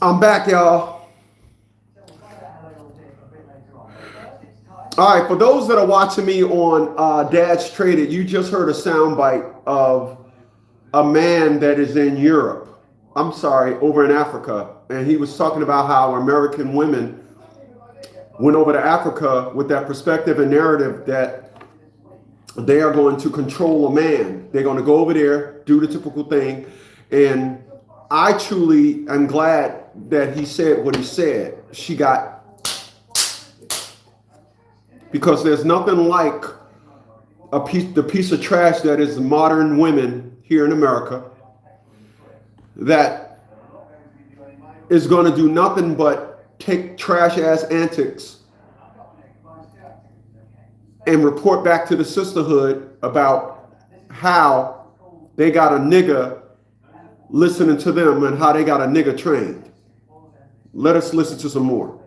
I'm back, y'all. All right, for those that are watching me on Dad's Traded, you just heard a soundbite of a man that is in Europe. I'm sorry, over in Africa. And he was talking about how American women went over to Africa with that perspective and narrative that they are going to control a man. They're going to go over there, do the typical thing. And I truly am glad that he said what he said. She got, because there's nothing like the piece of trash that is modern women here in America that is going to do nothing but take trash ass antics and report back to the sisterhood about how they got a nigga listening to them and how they got a nigga trained. Let us listen to some more.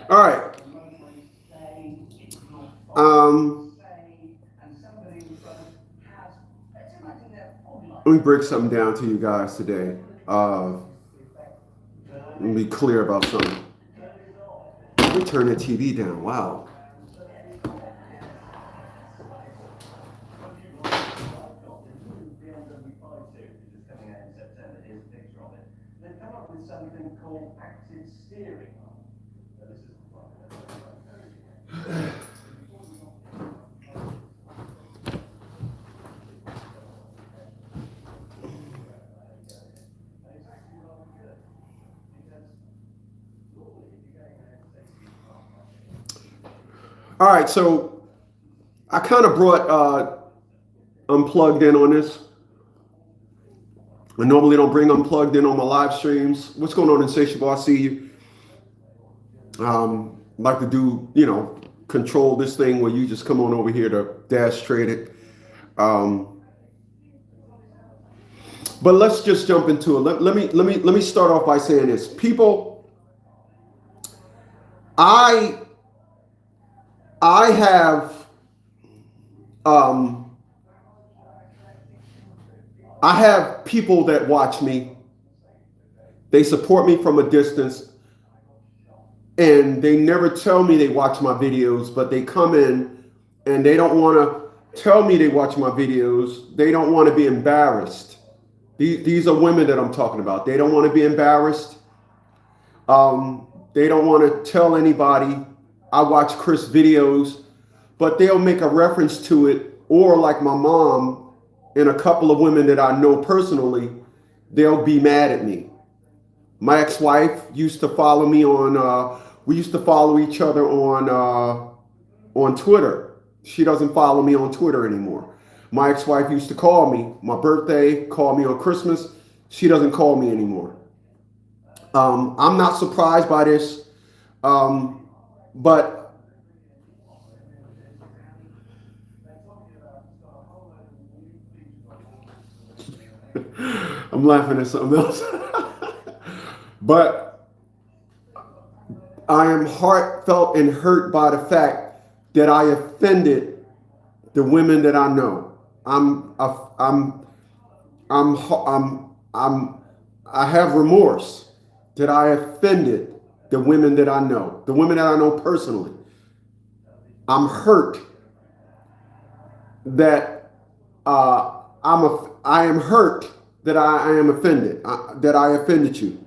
All right. Let me break something down to you guys today. Let me be clear about something. Let me turn the TV down. Wow. All right, so I kind of brought Unplugged in on this. I normally don't bring Unplugged in on my live streams. What's going on, Insatiable? I see you. Like to do, control this thing where you just come on over here to Dash Trade it. But let's just jump into it. Let me start off by saying this. People, I have people that watch me. They support me from a distance, and they never tell me they watch my videos, but they come in and they don't want to tell me they watch my videos. They don't want to be embarrassed. These are women that I'm talking about. They don't want to be embarrassed. They don't want to tell anybody I watch Chris videos, but they'll make a reference to it, or like my mom and a couple of women that I know personally, they'll be mad at me. My ex-wife used to follow me on, we used to follow each other on Twitter. She doesn't follow me on Twitter anymore. My ex-wife used to call me, my birthday, call me on Christmas. She doesn't call me anymore. I'm not surprised by this, but I'm laughing at something else. But I am heartfelt and hurt by the fact that I offended the women that I know. I have remorse that I offended the women that I know, the women that I know personally. I'm hurt that I am hurt that I am offended, that I offended you.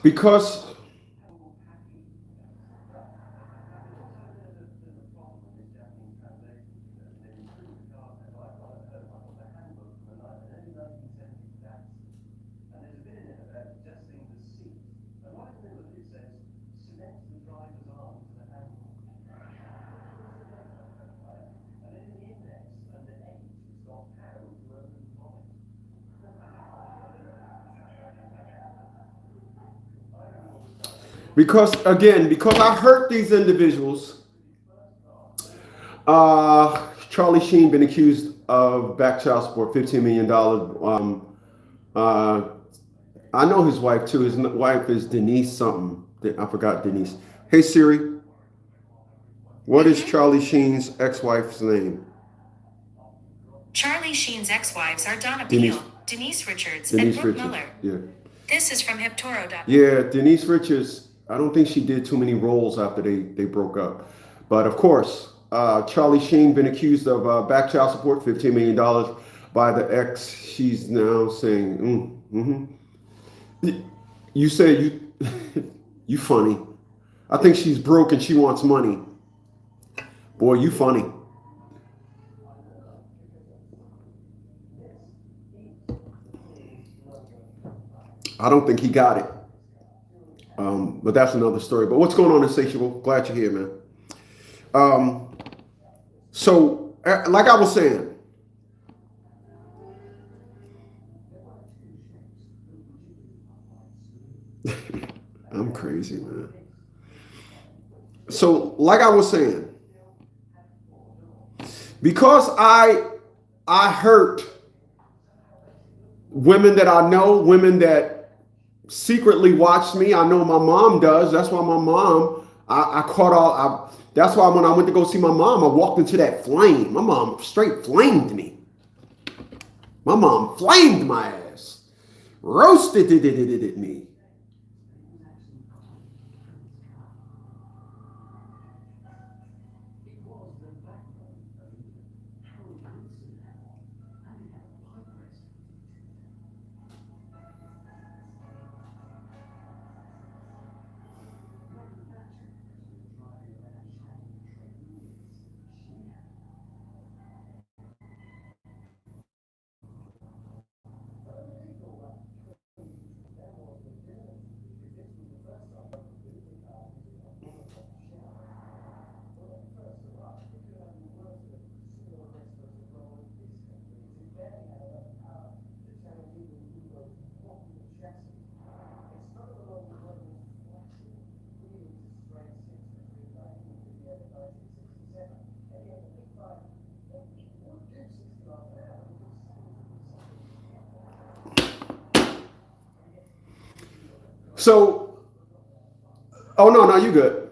Because because I hurt these individuals. Charlie Sheen been accused of back child support, $15 million. I know his wife too. His wife is Denise something. I forgot Denise. Hey Siri, what is Charlie Sheen's ex-wife's name? Charlie Sheen's ex-wives are Donna Peel, Denise Richards, and Brooke Miller. Yeah. This is from Hiptoro.com. Yeah, Denise Richards. I don't think she did too many roles after they broke up. But of course, Charlie Sheen been accused of back child support, $15 million by the ex. She's now saying, You said you funny. I think she's broke and she wants money. Boy, you funny. I don't think he got it. But that's another story. But what's going on, Insatiable? Glad you're here, man. So, like I was saying, I'm crazy, man. So, like I was saying, because I hurt women that I know, women that secretly watch me. I know my mom does. That's why my mom, I caught all, that's why when I went to go see my mom, I walked into that flame. My mom straight flamed me. My mom flamed my ass. Roasted me. So, oh no, you good.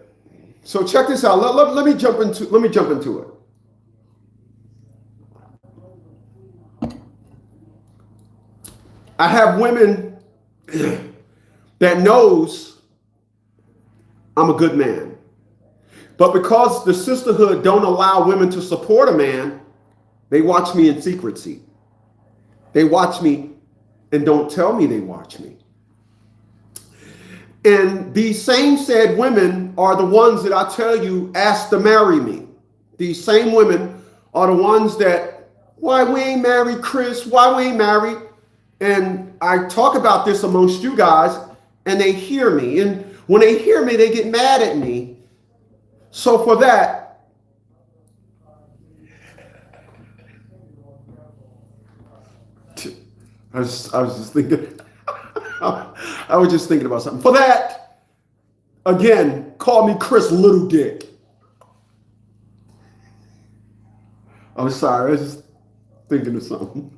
So check this out. Let me jump into it. I have women that knows I'm a good man. But because the sisterhood don't allow women to support a man, they watch me in secrecy. They watch me and don't tell me they watch me. And these same said women are the ones that I tell you asked to marry me. These same women are the ones that, why we ain't married, Chris? Why we ain't married? And I talk about this amongst you guys, and they hear me. And when they hear me, they get mad at me So for that, I was just thinking, I was just thinking about something. For that, again, call me Chris Little Dick. I'm sorry, I was just thinking of something.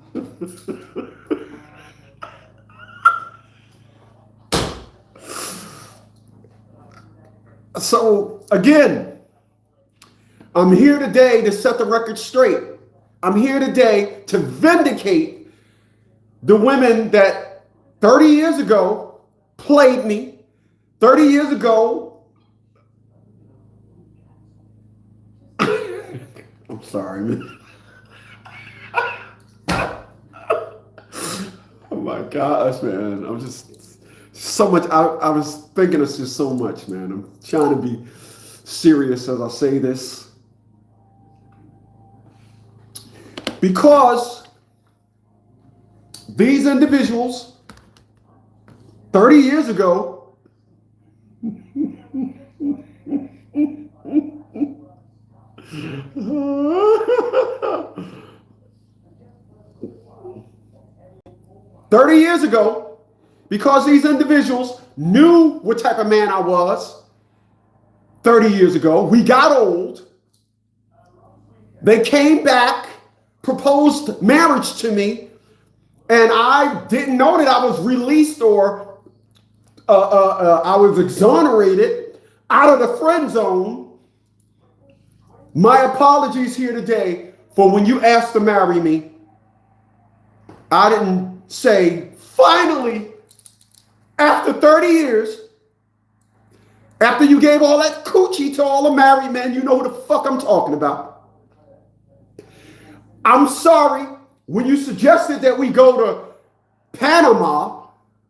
So again, I'm here today to set the record straight. I'm here today to vindicate the women that 30 years ago played me. 30 years ago, I'm sorry, man. Oh my gosh, man. I'm just so much. I was thinking of just so much, man. I'm trying to be serious as I say this. Because these individuals 30 years ago 30 years ago, because these individuals knew what type of man I was 30 years ago, we got old. They came back, proposed marriage to me, and I didn't know that I was released or I was exonerated out of the friend zone. My apologies here today for when you asked to marry me. I didn't say, finally, after 30 years, after you gave all that coochie to all the married men, you know who the fuck I'm talking about. I'm sorry when you suggested that we go to Panama.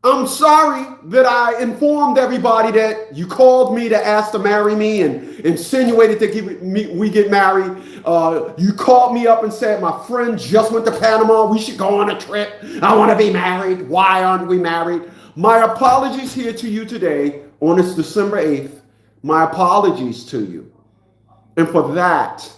I'm sorry that I informed everybody that you called me to ask to marry me and insinuated that we get married. You called me up and said, my friend just went to Panama. We should go on a trip. I want to be married. Why aren't we married? My apologies here to you today on this December 8th. My apologies to you. And for that,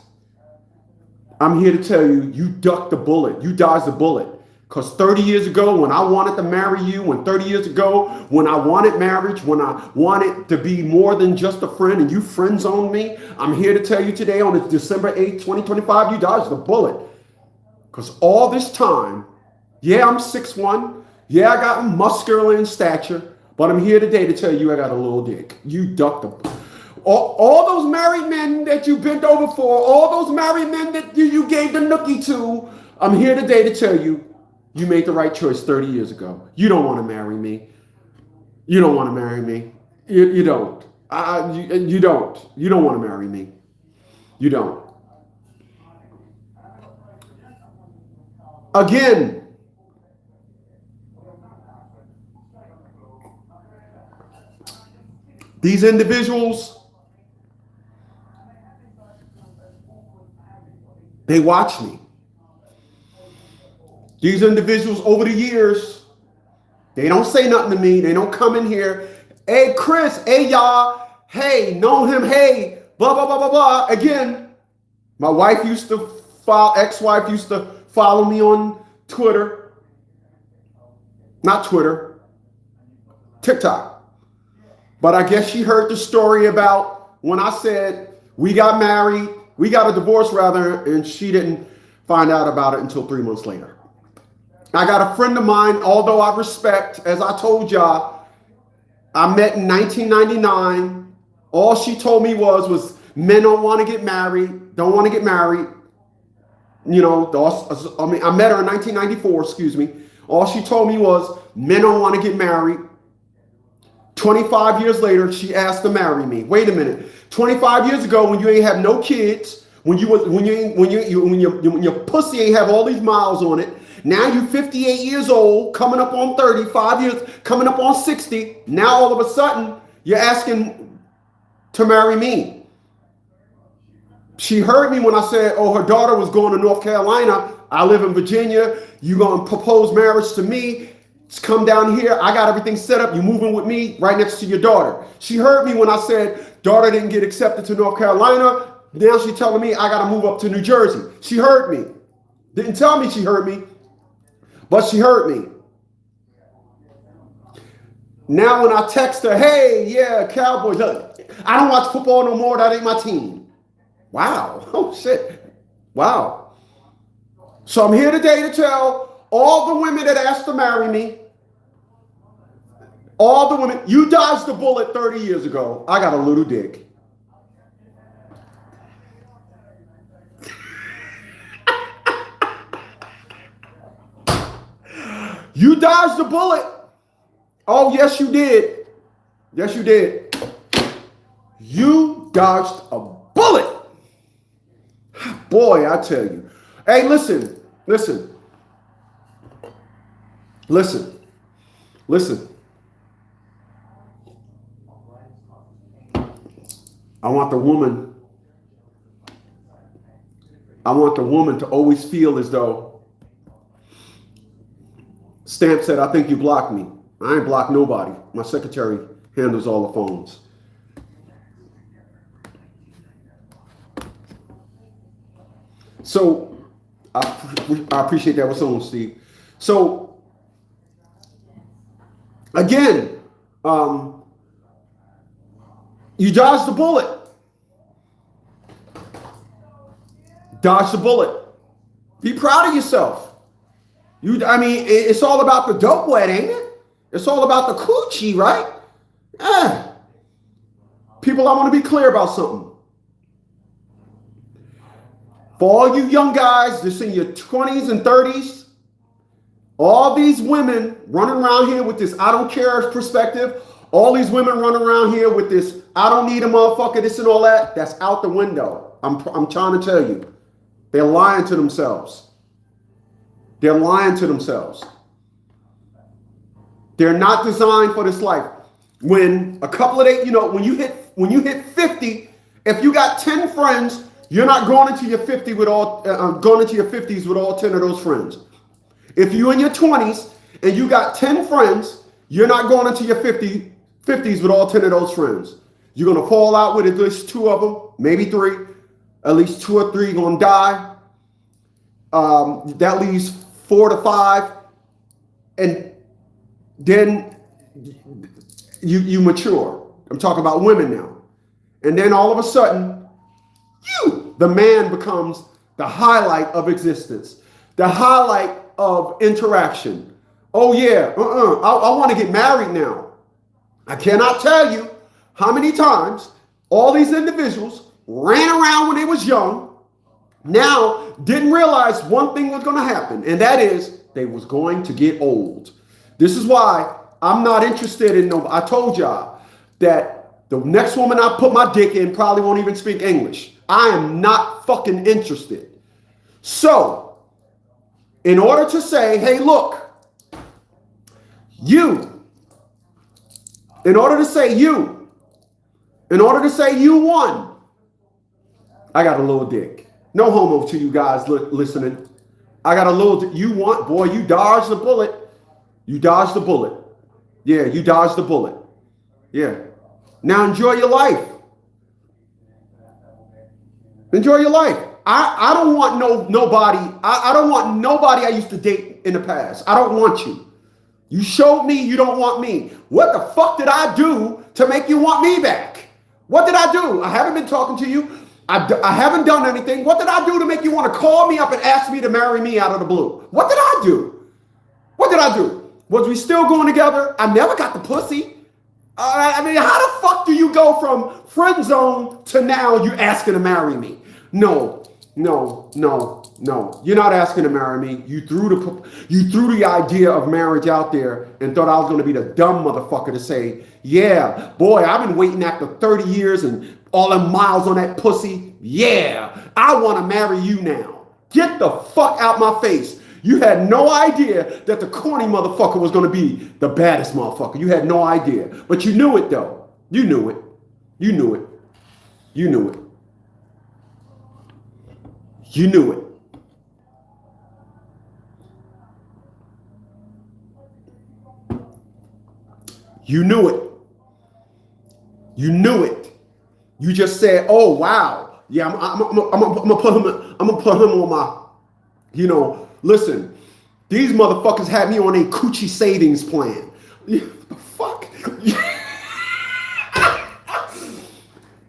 I'm here to tell you, you ducked the bullet. You dodged the bullet. Because 30 years ago, when I wanted to marry you, and 30 years ago, when I wanted marriage, when I wanted to be more than just a friend, and you friend zoned me, I'm here to tell you today on this December 8th, 2025, you dodged the bullet. Because all this time, yeah, I'm 6'1". Yeah, I got muscular in stature. But I'm here today to tell you I got a little dick. You ducked the bullet. All those married men that you bent over for, all those married men that you gave the nookie to, I'm here today to tell you, you made the right choice 30 years ago. You don't want to marry me. You don't want to marry me. You don't. You don't. You don't want to marry me. You don't. Again, these individuals, they watch me. These individuals over the years, they don't say nothing to me. They don't come in here. Hey, Chris. Hey, y'all. Hey, know him. Hey, blah, blah, blah, blah, blah. Again, my wife used to ex-wife used to follow me on Twitter. Not Twitter. TikTok. But I guess she heard the story about when I said we got married, we got a divorce rather, and she didn't find out about it until 3 months later. I got a friend of mine, although I respect, as I told y'all, I met in 1999. All she told me was men don't want to get married, don't want to get married. You know, I met her in 1994, excuse me. All she told me was men don't want to get married. 25 years later, she asked to marry me. Wait a minute. 25 years ago, when you ain't have no kids, when your pussy ain't have all these miles on it, now you 58 years old, coming up on 30, 5 years, coming up on 60. Now all of a sudden, you're asking to marry me. She heard me when I said, oh, her daughter was going to North Carolina. I live in Virginia. You going to propose marriage to me? come down here. I got everything set up. You moving with me right next to your daughter. She heard me when I said daughter didn't get accepted to North Carolina. Now she's telling me I got to move up to New Jersey. She heard me. Didn't tell me she heard me, but she heard me. Now when I text her, hey, yeah, Cowboys, I don't watch football no more. That ain't my team. Wow. Oh, shit. Wow. So I'm here today to tell all the women that asked to marry me, all the women, you dodged the bullet 30 years ago. I got a little dick. You dodged the bullet. Oh, yes, you did. Yes, you did. You dodged a bullet. Boy, I tell you. Hey, listen. I want the woman to always feel as though Stamp said, I think you blocked me. I ain't blocked nobody. My secretary handles all the phones. So I appreciate that. What's on, Steve? So again, you dodged the bullet. Dodge the bullet. Be proud of yourself. It's all about the dope wet, ain't it? It's all about the coochie, right? People, I want to be clear about something. For all you young guys that's in your 20s and 30s, all these women running around here with this I don't care perspective, all these women running around here with this I don't need a motherfucker, this and all that, that's out the window. I'm trying to tell you. They're lying to themselves. They're lying to themselves. They're not designed for this life. When a couple of days, when you hit 50, if you got 10 friends, you're not going into your 50 with all going into your 50s with all 10 of those friends. If you're in your 20s and you got 10 friends, you're not going into your 50s with all 10 of those friends. You're going to fall out with at least 2 of them, maybe 3. At least 2 or 3 going to die. That leaves 4 to 5. And then you mature. I'm talking about women now. And then all of a sudden, the man becomes the highlight of existence, the highlight of interaction. Oh yeah, I want to get married now. I cannot tell you how many times all these individuals ran around when they was young, now didn't realize one thing was going to happen, and that is they was going to get old. This is why I'm not interested in I told y'all that the next woman I put my dick in probably won't even speak English. I am not fucking interested. So, in order to say, hey, look, in order to say you won, I got a little dick. No homo to you guys listening. I got a little, you want, boy, you dodged the bullet. You dodged the bullet. Yeah, you dodged the bullet. Yeah. Now enjoy your life. Enjoy your life. I don't want nobody. I don't want nobody I used to date in the past. I don't want you. You showed me you don't want me. What the fuck did I do to make you want me back? What did I do? I haven't been talking to you. I haven't done anything. What did I do to make you want to call me up and ask me to marry me out of the blue? What did I do? What did I do? Was we still going together? I never got the pussy. How the fuck do you go from friend zone to now you asking to marry me? No. You're not asking to marry me. You threw the idea of marriage out there and thought I was going to be the dumb motherfucker to say, yeah, boy, I've been waiting after 30 years and all them miles on that pussy. Yeah, I want to marry you now. Get the fuck out my face. You had no idea that the corny motherfucker was going to be the baddest motherfucker. You had no idea. But you knew it, though. You knew it. You knew it. You knew it. You knew it. You knew it. You knew it. You just said, "Oh wow, yeah, I'm gonna put him on my." Listen, these motherfuckers had me on a coochie savings plan. The fuck.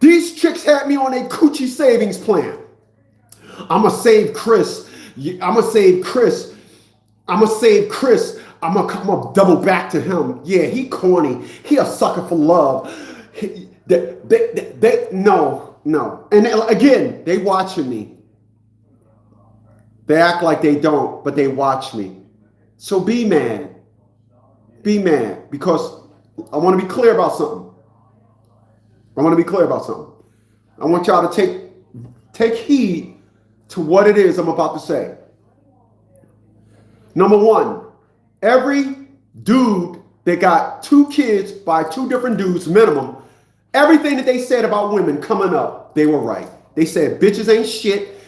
These chicks had me on a coochie savings plan. I'm gonna save Chris. I'm gonna save Chris. I'm gonna save Chris. I'm gonna double back to him. Yeah, he corny. He a sucker for love. No. And again, they watching me. They act like they don't, but they watch me. So be mad. Be mad, because I want to be clear about something. I want y'all to take heed to what it is I'm about to say. Number one, every dude that got 2 kids by 2 different dudes minimum, everything that they said about women coming up, they were right. They said bitches ain't shit,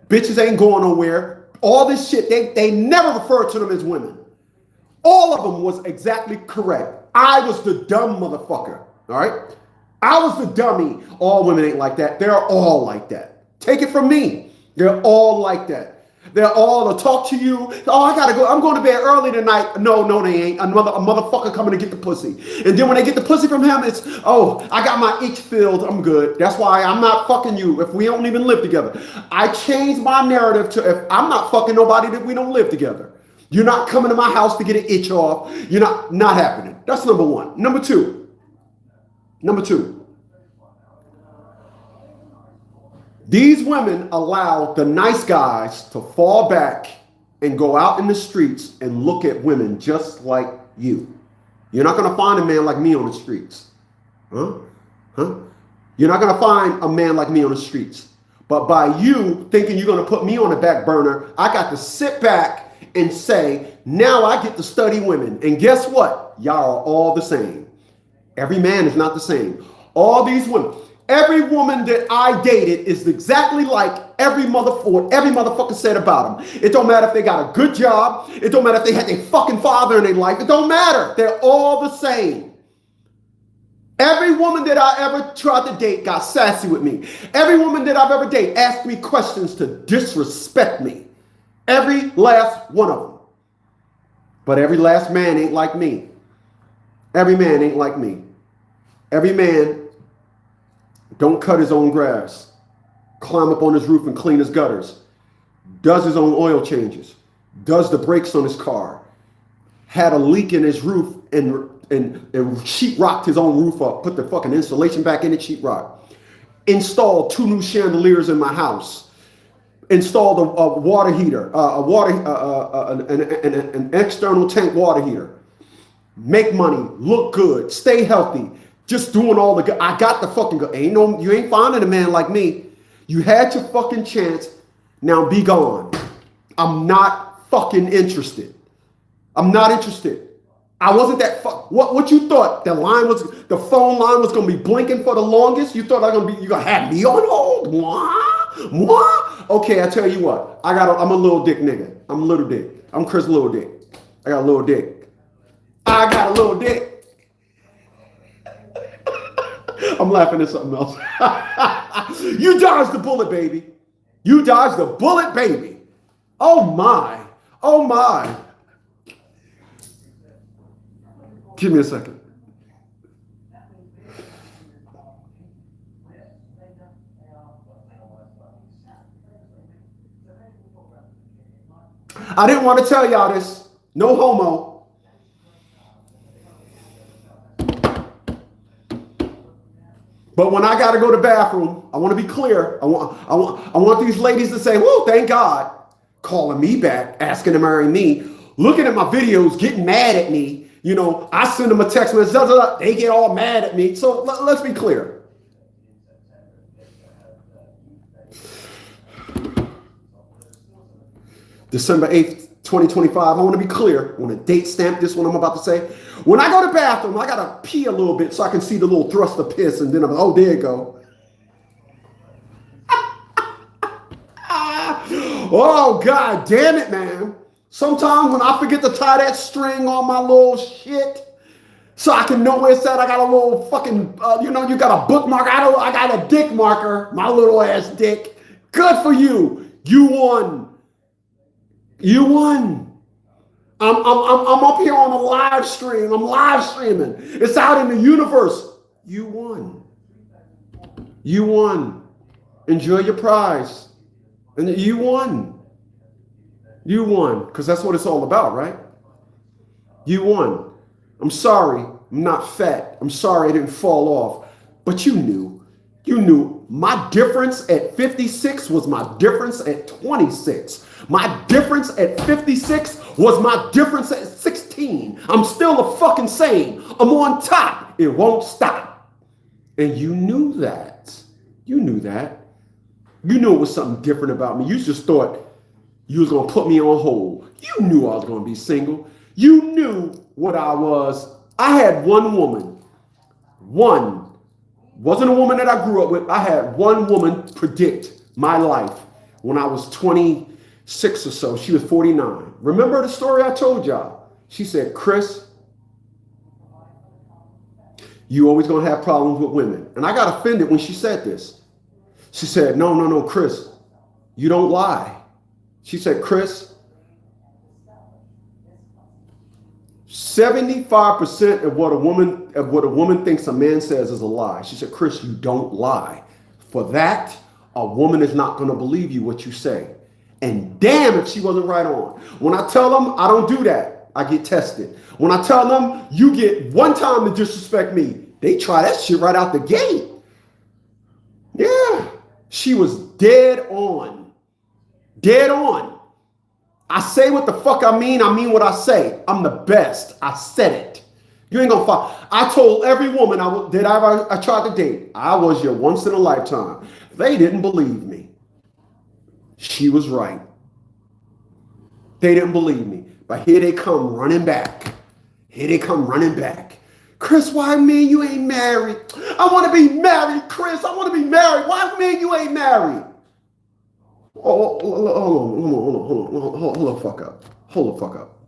bitches ain't going nowhere. All this shit, they never referred to them as women. All of them was exactly correct. I was the dumb motherfucker, all right? I was the dummy. All women ain't like that. They're all like that. Take it from me. They're all like that. They're all to talk to you. Oh, I gotta go. I'm going to bed early tonight. No, they ain't. A motherfucker coming to get the pussy. And then when they get the pussy from him, it's, oh, I got my itch filled. I'm good. That's why I'm not fucking you if we don't even live together. I changed my narrative to, if I'm not fucking nobody, that we don't live together. You're not coming to my house to get an itch off. You're not happening. That's number one. Number two. These women allow the nice guys to fall back and go out in the streets and look at women just like you. You're not going to find a man like me on the streets. Huh? You're not going to find a man like me on the streets. But by you thinking you're going to put me on the back burner, I got to sit back and say, now I get to study women. And guess what? Y'all are all the same. Every man is not the same. All these women, every woman that I dated is exactly like every motherfucker said about them. It don't matter if they got a good job. It don't matter if they had their fucking father in their life. It don't matter. They're all the same. Every woman that I ever tried to date got sassy with me. Every woman that I've ever dated asked me questions to disrespect me. Every last one of them. But every last man ain't like me. Every man ain't like me. Every man don't cut his own grass, climb up on his roof and clean his gutters, does his own oil changes, does the brakes on his car, had a leak in his roof and sheetrocked his own roof up, put the fucking insulation back in it, sheetrock, installed 2 new chandeliers in my house, installed a water heater, an external tank water heater, make money, look good, stay healthy, just doing all the good. I got the fucking good. You ain't finding a man like me. You had your fucking chance. Now be gone. I'm not fucking interested. I'm not interested. I wasn't that what you thought? The phone line was gonna be blinking for the longest? You thought you gonna have me on hold? What? Okay, I tell you what. I'm a little dick nigga. I'm a little dick. I'm Chris Little Dick. I got a little dick. I got a little dick. I'm laughing at something else. You dodged the bullet, baby. You dodged the bullet, baby. Oh my. Oh my. Give me a second. I didn't want to tell y'all this. No homo. But when I got to go to the bathroom, I want to be clear. I want these ladies to say, "Whoa, thank God," calling me back, asking to marry me, looking at my videos, getting mad at me. I send them a text message, they get all mad at me. So let's be clear. December 8th, 2025. I want to be clear. I want to date stamp this one I'm about to say. When I go to the bathroom, I got to pee a little bit so I can see the little thrust of piss. And then I'm like, oh, there you go. Oh, God damn it, man. Sometimes when I forget to tie that string on my little shit, So I can know where it's at. I got a little fucking, you got a bookmark. I got a dick marker, my little ass dick. Good for you. You won. You won. I'm up here on a live stream. I'm live streaming. It's out in the universe. You won. You won. Enjoy your prize. And you won. You won. Because that's what it's all about, right? You won. I'm sorry. I'm not fat. I'm sorry I didn't fall off. But you knew. You knew. My difference at 56 was my difference at 26. My difference at 56 was my difference at 16. I'm still the fucking same. I'm on top. It won't stop. And you knew that. You knew that. You knew it was something different about me. You just thought you was going to put me on hold. You knew I was going to be single. You knew what I was. I had one woman. One. Wasn't a woman that I grew up with. I had one woman predict my life when I was 26 or so. She was 49. Remember the story I told y'all? She said, Chris, you always going to have problems with women. And I got offended when she said this. She said, no, Chris, you don't lie. She said, Chris, 75% of what a woman thinks a man says is a lie. She said, Chris, you don't lie. For that, a woman is not going to believe you what you say. And damn if she wasn't right on. When I tell them I don't do that, I get tested. When I tell them you get one time to disrespect me, they try that shit right out the gate. Yeah, she was dead on. Dead on. I say what the fuck I mean what I say. I'm the best. I said it. You ain't gonna find. I told every woman I tried to date, I was your once in a lifetime. They didn't believe me. She was right. They didn't believe me. But here they come running back. Here they come running back. Chris, why me and you ain't married? I want to be married, Chris. I want to be married. Why me and you ain't married? Oh, hold on, fuck up. Hold the fuck up.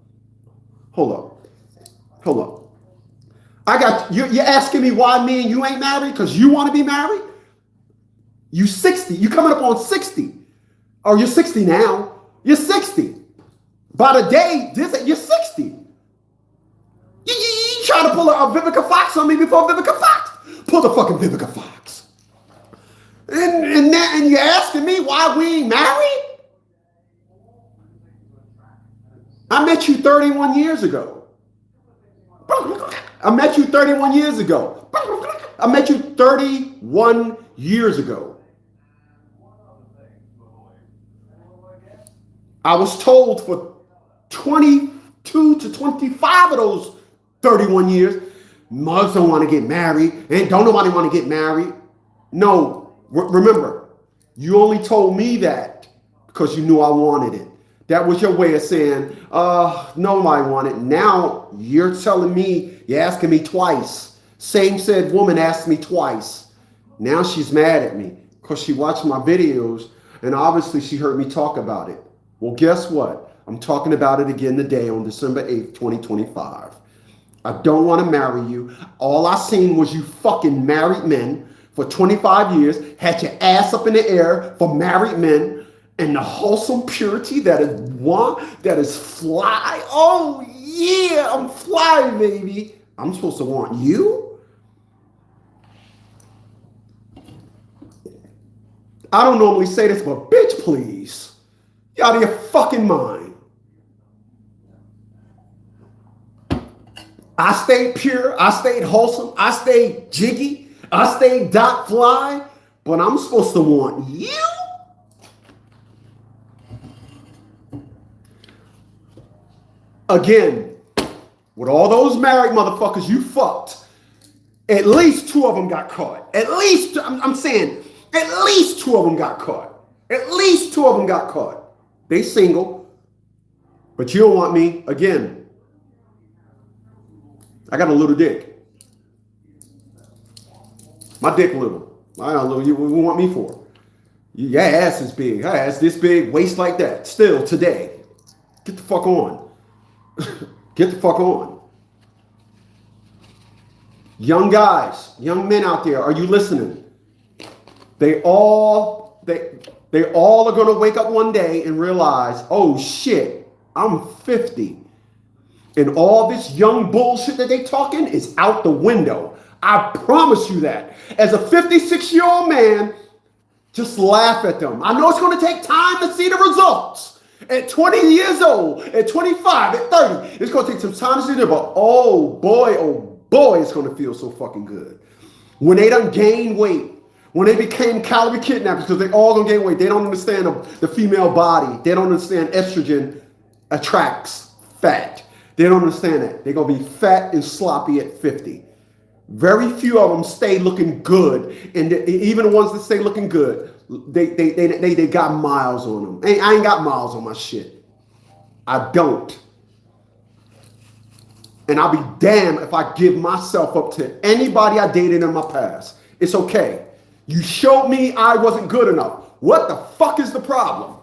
Hold up. I got you. You're asking me why me and you ain't married because you want to be married? You 60. You coming up on 60. Or you're 60 now. You're 60. By the day, you're 60. You try to pull a Vivica Fox on me before Vivica Fox. Pull the fucking Vivica Fox. And you're asking me why we ain't married? I met you 31 years ago. I met you 31 years ago. I met you 31 years ago. I was told for 22 to 25 of those 31 years, mugs don't want to get married, and don't nobody want to get married. No, remember, you only told me that because you knew I wanted it. That was your way of saying, nobody wanted it. Now you're telling me, you're asking me twice. Same said woman asked me twice. Now she's mad at me because she watched my videos and obviously she heard me talk about it. Well, guess what? I'm talking about it again today on December 8th, 2025. I don't want to marry you. All I seen was you fucking married men for 25 years, had your ass up in the air for married men, and the wholesome purity that is fly. Oh yeah, I'm fly, baby. I'm supposed to want you? I don't normally say this, but bitch, please. You out of your fucking mind. I stayed pure. I stayed wholesome. I stayed jiggy. I stayed dot fly. But I'm supposed to want you? Again, with all those married motherfuckers you fucked, at least 2 of them got caught. At least, I'm saying, at least 2 of them got caught. At least 2 of them got caught. They single, but you don't want me. Again, I got a little dick. My dick little. I got a little. You want me for? Your ass is big. Her ass this big, waist like that. Still today. Get the fuck on. Get the fuck on. Young guys, young men out there, are you listening? They all are going to wake up one day and realize, oh shit, I'm 50. And all this young bullshit that they talking is out the window. I promise you that. As a 56-year-old man, just laugh at them. I know it's going to take time to see the results. At 20 years old, at 25, at 30, it's going to take some time to see them. But oh boy, it's going to feel so fucking good. When they done gain weight, when they became calorie kidnappers, because they all going to gain weight. They don't understand the female body. They don't understand estrogen attracts fat. They don't understand that. They're going to be fat and sloppy at 50. Very few of them stay looking good. And even the ones that stay looking good, they got miles on them. I ain't got miles on my shit. I don't. And I'll be damned if I give myself up to anybody I dated in my past. It's okay. You showed me I wasn't good enough. What the fuck is the problem?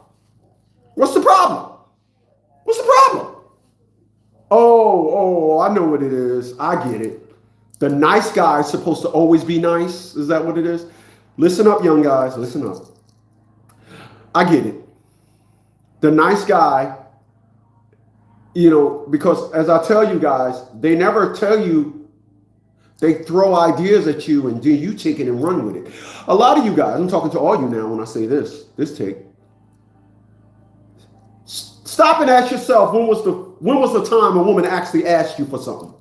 What's the problem? What's the problem? Oh, I know what it is. I get it. The nice guy is supposed to always be nice. Is that what it is? Listen up, young guys. Listen up. I get it. The nice guy, because as I tell you guys, they never tell you, they throw ideas at you and do you take it and run with it. A lot of you guys, I'm talking to all you now when I say this take. Stop and ask yourself, when was the time a woman actually asked you for something?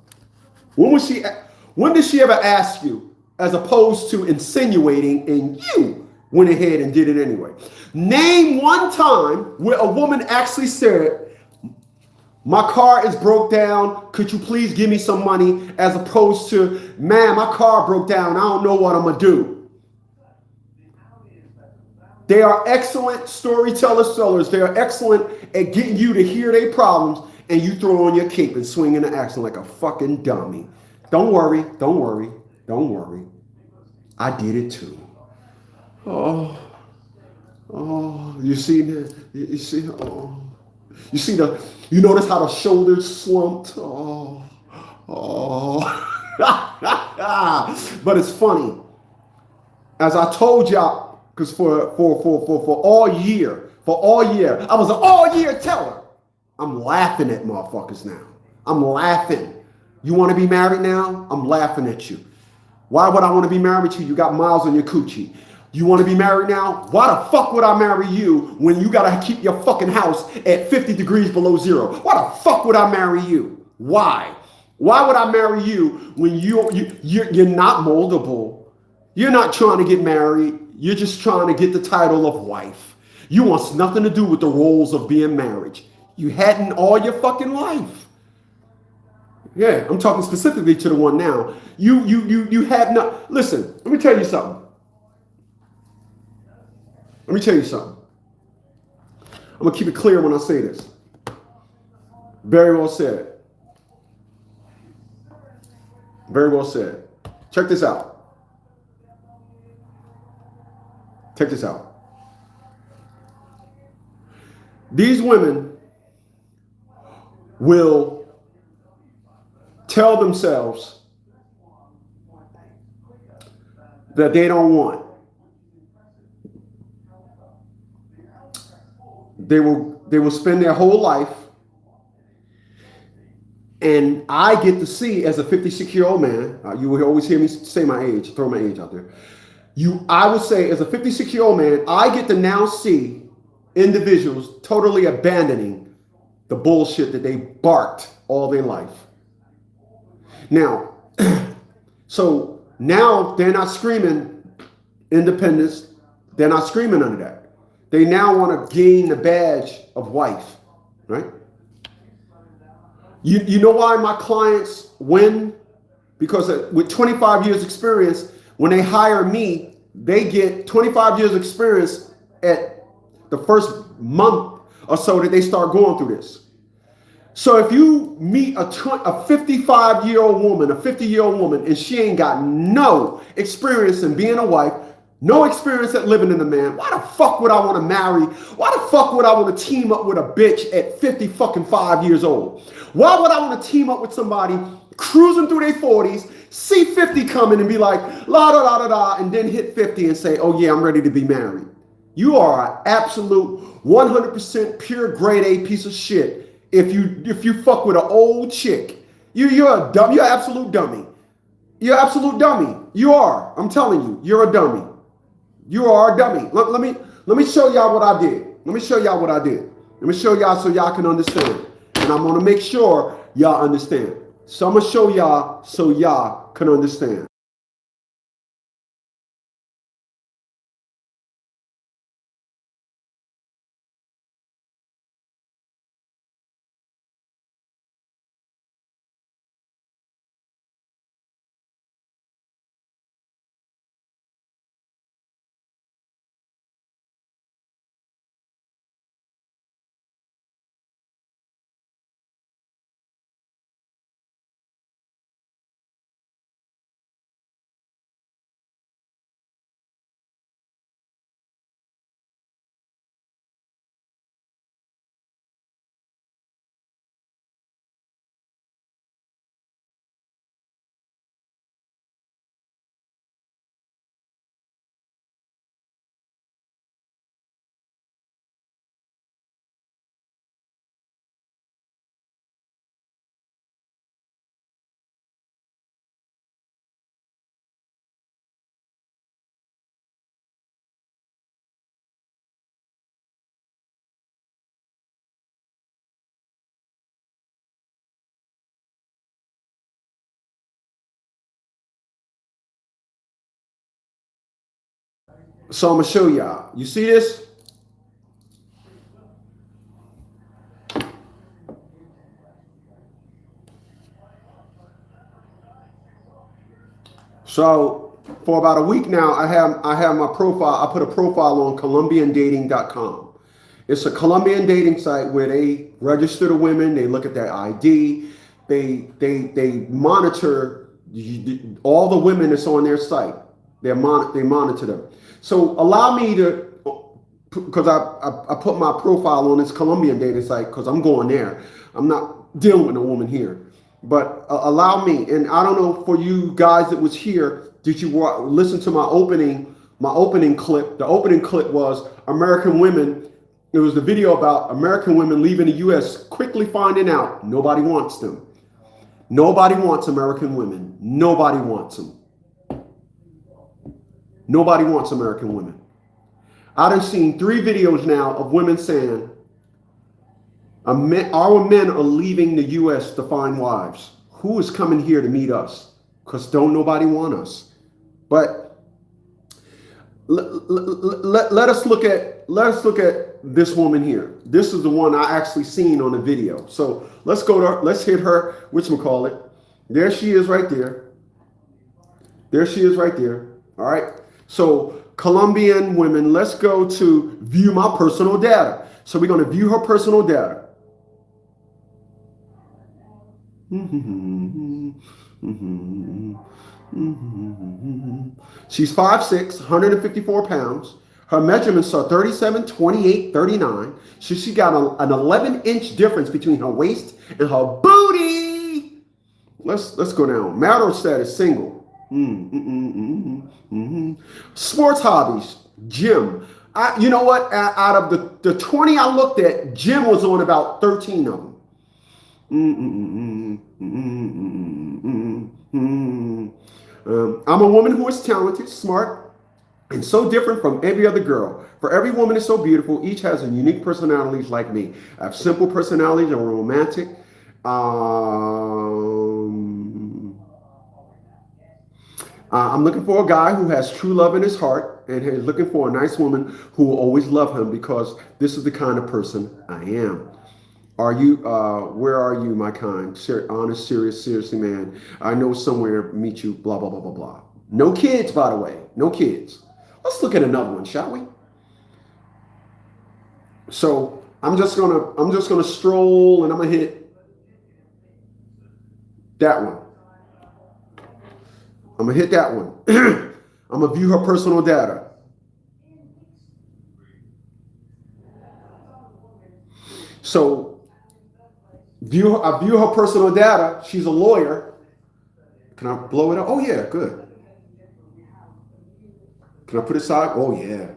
When did she ever ask you, as opposed to insinuating, and you went ahead and did it anyway? Name one time where a woman actually said, my car is broke down, could you please give me some money, as opposed to, man, my car broke down, I don't know what I'm going to do. They are excellent storyteller sellers. They are excellent at getting you to hear their problems, and you throw on your cape and swing into action like a fucking dummy. Don't worry. I did it too. Oh, you see that? You notice how the shoulders slumped? But it's funny. As I told y'all, because for all year, I was an all year teller. I'm laughing at motherfuckers now. I'm laughing. You want to be married now? I'm laughing at you. Why would I want to be married with you? You got miles on your coochie. You want to be married now? Why the fuck would I marry you when you got to keep your fucking house at 50 degrees below zero? Why the fuck would I marry you? Why? Why would I marry you when you're not moldable? You're not trying to get married. You're just trying to get the title of wife. You want nothing to do with the roles of being married. You hadn't all your fucking life. Yeah, I'm talking specifically to the one now. You had not. Listen, let me tell you something. I'm going to keep it clear when I say this. Very well said. Very well said. Check this out. These women will tell themselves that they don't want. They will spend their whole life, and I get to see, as a 56-year-old man, you will always hear me say my age, throw my age out there. I would say, as a 56-year-old man, I get to now see individuals totally abandoning the bullshit that they barked all their life. Now, so now they're not screaming independence. They're not screaming under that. They now want to gain the badge of wife, right? You know why my clients win? Because with 25 years experience, when they hire me, they get 25 years experience at the first month or so that they start going through this. So if you meet a 55-year-old woman, a 50-year-old woman, and she ain't got no experience in being a wife, no experience at living in a man, why the fuck would I want to marry? Why the fuck would I want to team up with a bitch at 50 fucking 5 years old? Why would I want to team up with somebody cruising through their 40s, see 50 coming and be like, la da da da da, and then hit 50 and say, oh yeah, I'm ready to be married. You are an absolute 100% pure grade A piece of shit if you fuck with an old chick. You're a dumb. You're an absolute dummy. You're an absolute dummy. You are. I'm telling you, you're a dummy. You are a dummy. Let me show y'all what I did. Let me show y'all what I did. Let me show y'all so y'all can understand. And I'm gonna make sure y'all understand. So I'm gonna show y'all so y'all can understand. So I'm gonna show y'all. You see this? So for about a week now, I have my profile. I put a profile on ColombianDating.com. It's a Colombian dating site where they register the women. They look at their ID. They monitor all the women that's on their site. They monitor them. So allow me to, because I put my profile on this Colombian dating site because I'm going there. I'm not dealing with a woman here. But allow me, and I don't know for you guys that was here, did you listen to my opening clip? The opening clip was American women. It was the video about American women leaving the U.S. quickly finding out nobody wants them. Nobody wants American women. Nobody wants them. Nobody wants American women. I done seen 3 videos now of women saying, our men are leaving the U.S. to find wives. Who is coming here to meet us? Because don't nobody want us. But let us look at this woman here. This is the one I actually seen on the video. So let's hit her, whatchamacallit. There she is right there. There she is right there. All right. So Colombian women, let's go to view my personal data. So we're going to view her personal data. She's 5'6", 154 pounds. Her measurements are 37, 28, 39. So she got an 11-inch difference between her waist and her booty. Let's go down. Marital status, single. Sports hobbies, gym. You know what? Out of the 20 I looked at, gym was on about 13 of them. I'm a woman who is talented, smart, and so different from every other girl. For every woman is so beautiful, each has a unique personalities like me. I have simple personalities and romantic. I'm looking for a guy who has true love in his heart and is looking for a nice woman who will always love him because this is the kind of person I am. Are you, where are you, my kind? Honest, serious, seriously, man. I know somewhere, meet you, blah, blah, blah, blah, blah. No kids, by the way. No kids. Let's look at another one, shall we? So I'm just gonna stroll and I'm gonna hit that one. I'm gonna hit that one. I'm gonna view her personal data. So I view her personal data. She's a lawyer. Can I blow it up? Oh, yeah, good. Can I put it aside? Oh, yeah.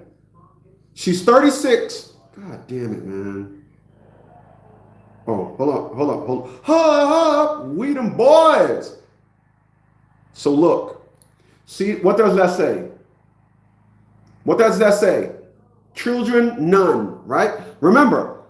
She's 36. God damn it, man. Oh, hold up. We them boys. So look, see, what does that say? What does that say? Children, none, right? Remember,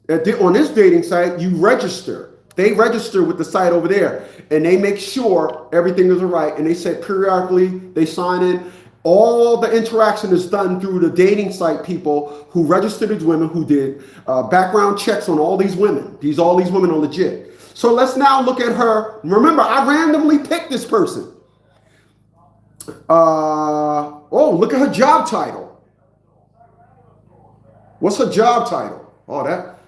on this dating site, you register. They register with the site over there, and they make sure everything is all right. And they say periodically, they sign in. All the interaction is done through the dating site people who registered as women, who did background checks on all these women. All these women are legit. So let's now look at her. Remember, I randomly picked this person. Oh, look at her job title. What's her job title? Oh, that.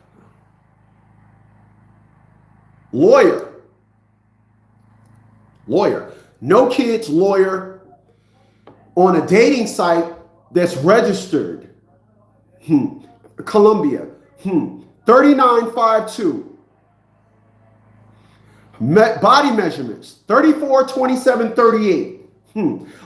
Lawyer. No kids, lawyer. On a dating site that's registered. Columbia. 3952. Body measurements. 34, 27, 38.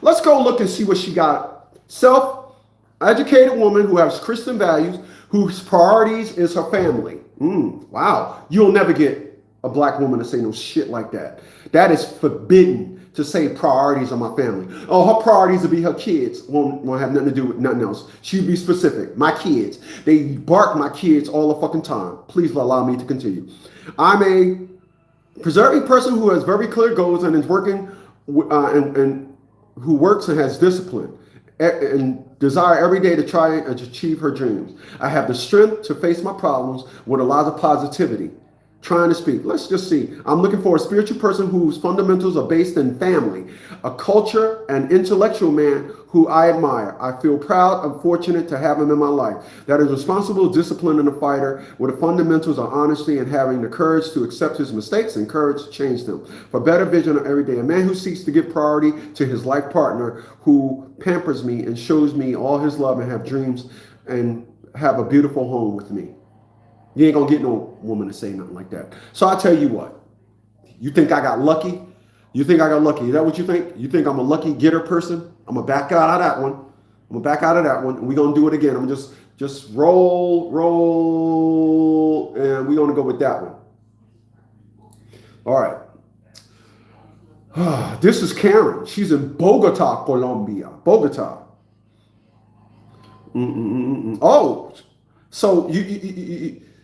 Let's go look and see what she got. Self-educated woman who has Christian values, whose priorities is her family. Wow. You'll never get a black woman to say no shit like that. That is forbidden, to say priorities of my family. Oh, her priorities will be her kids. Won't have nothing to do with nothing else. She'd be specific. My kids. They bark my kids all the fucking time. Please allow me to continue. I'm a preserving person who has very clear goals and is working and who works and has discipline and desire every day to try and achieve her dreams. I have the strength to face my problems with a lot of positivity. Trying to speak. Let's just see. I'm looking for a spiritual person whose fundamentals are based in family, a culture, and intellectual man who I admire. I feel proud and fortunate to have him in my life. That is responsible, disciplined, and a fighter with the fundamentals of honesty and having the courage to accept his mistakes and courage to change them. For better vision of every day. A man who seeks to give priority to his life partner, who pampers me and shows me all his love and have dreams and have a beautiful home with me. You ain't gonna get no woman to say nothing like that. So I tell you what, you think I got lucky? You think I got lucky? Is that what you think? You think I'm a lucky getter person? I'm gonna back out of that one. And we're gonna do it again. I'm just roll, and we're gonna go with that one. All right. This is Karen. She's in Bogota, Colombia. Bogota. Oh, so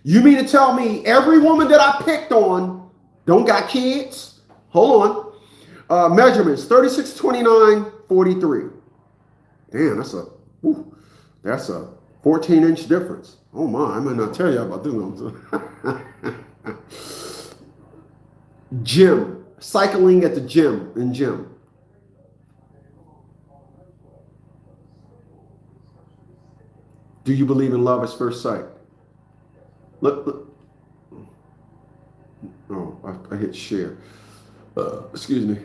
you mean to tell me every woman that I picked on don't got kids? Hold on. Measurements, 36, 29, 43. Damn, that's a 14-inch difference. Oh my, I might not tell you about this one. Gym, cycling at the gym. Do you believe in love at first sight? Look. Oh, I hit share. Excuse me.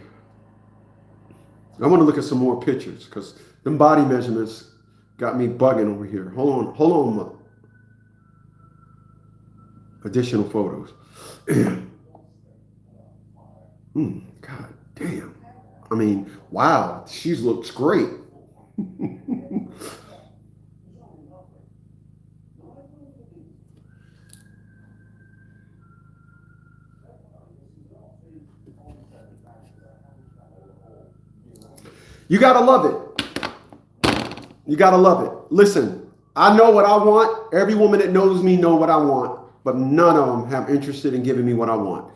I want to look at some more pictures because them body measurements got me bugging over here. Hold on. Additional photos. God damn. I mean, wow. She looks great. You gotta love it. Listen, I know what I want. Every woman that knows me know what I want, but none of them have interested in giving me what I want.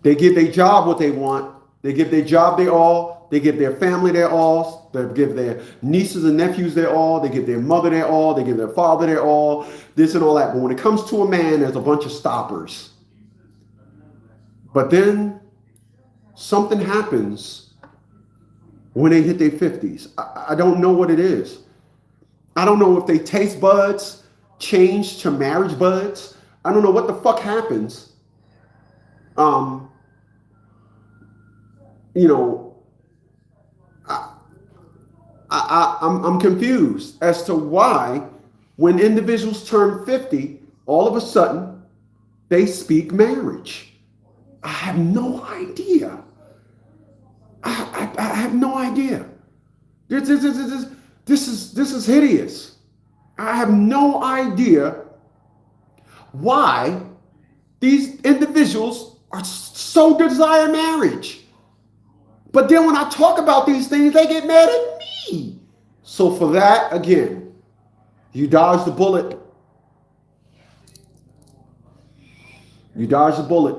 They give their job what they want. They give their job their all. They give their family their all. They give their nieces and nephews their all. They give their mother their all. They give their father their all. This and all that. But when it comes to a man, there's a bunch of stoppers. But then something happens when they hit their 50s. I don't know what it is. I don't know if they taste buds change to marriage buds. I don't know what the fuck happens. I'm confused as to why when individuals turn 50, all of a sudden they speak marriage. I have no idea. I have no idea. This is hideous. I have no idea why these individuals are so desire marriage. But then when I talk about these things, they get mad at me. So for that, again, you dodged the bullet. You dodged the bullet.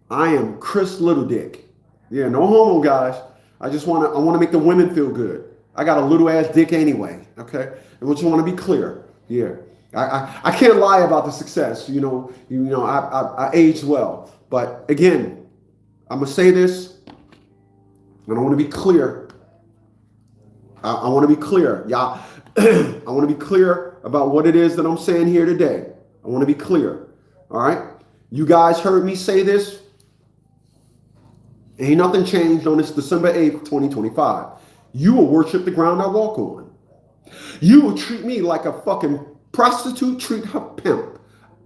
I am Chris Little Dick. Yeah, no homo, guys. I want to make the women feel good. I got a little ass dick anyway. Okay, I want to be clear. Yeah, I can't lie about the success. I aged well. But again, I'm gonna say this, and I want to be clear. I want to be clear, y'all. I want to be clear about what it is that I'm saying here today. I want to be clear. All right, you guys heard me say this. Ain't nothing changed on this December 8th, 2025. You will worship the ground I walk on. You will treat me like a fucking prostitute treat her pimp.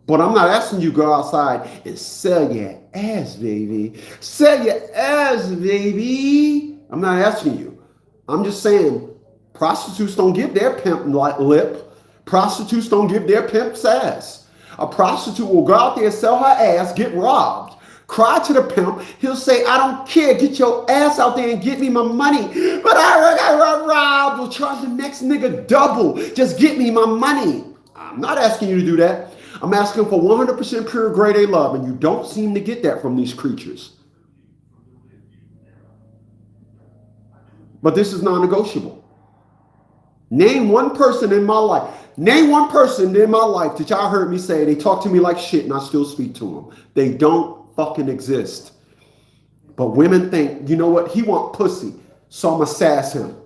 But I'm not asking you to go outside and sell your ass, baby. Sell your ass, baby. I'm not asking you. I'm just saying prostitutes don't give their pimp lip. Prostitutes don't give their pimp's ass. A prostitute will go out there and sell her ass, get robbed. Cry to the pimp. He'll say, I don't care. Get your ass out there and get me my money. But I got robbed. We'll charge the next nigga double. Just get me my money. I'm not asking you to do that. I'm asking for 100% pure grade A love, and you don't seem to get that from these creatures. But this is non-negotiable. Name one person in my life. Name one person in my life that y'all heard me say they talk to me like shit and I still speak to them. They don't fucking exist. But women think, you know what? He want pussy, so I'm gonna sass him.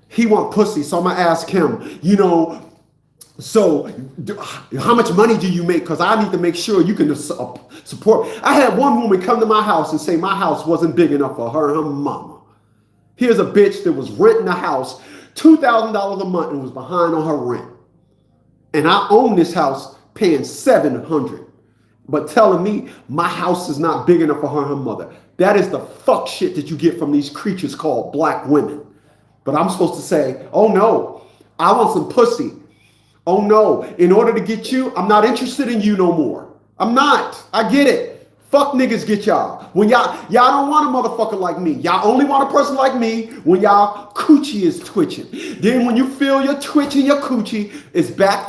He want pussy, so I'm gonna ask him, so how much money do you make? Because I need to make sure you can support. I had one woman come to my house and say my house wasn't big enough for her and her mama. Here's a bitch that was renting a house, $2,000 a month, and was behind on her rent. And I own this house paying $700. But telling me my house is not big enough for her and her mother. That is the fuck shit that you get from these creatures called black women. But I'm supposed to say, oh no, I want some pussy. Oh no, in order to get you, I'm not interested in you no more. I'm not. I get it. Fuck niggas get y'all. When y'all don't want a motherfucker like me. Y'all only want a person like me when y'all coochie is twitching. Then when you feel your twitch in your coochie, it's back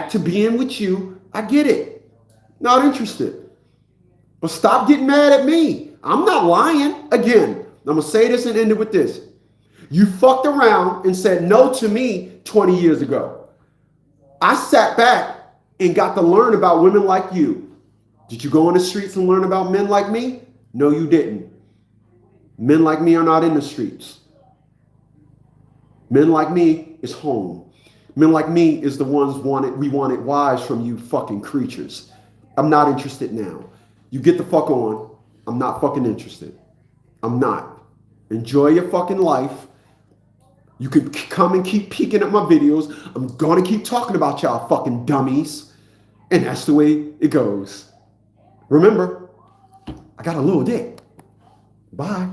to being with you. I get it. Not interested. But stop getting mad at me. I'm not lying. Again, I'm going to say this and end it with this. You fucked around and said no to me 20 years ago. I sat back and got to learn about women like you. Did you go on the streets and learn about men like me? No, you didn't. Men like me are not in the streets. Men like me is home. Men like me is the ones we wanted wives from you fucking creatures. I'm not interested now. You get the fuck on. I'm not fucking interested. I'm not. Enjoy your fucking life. You can come and keep peeking at my videos. I'm going to keep talking about y'all fucking dummies. And that's the way it goes. Remember, I got a little dick. Bye.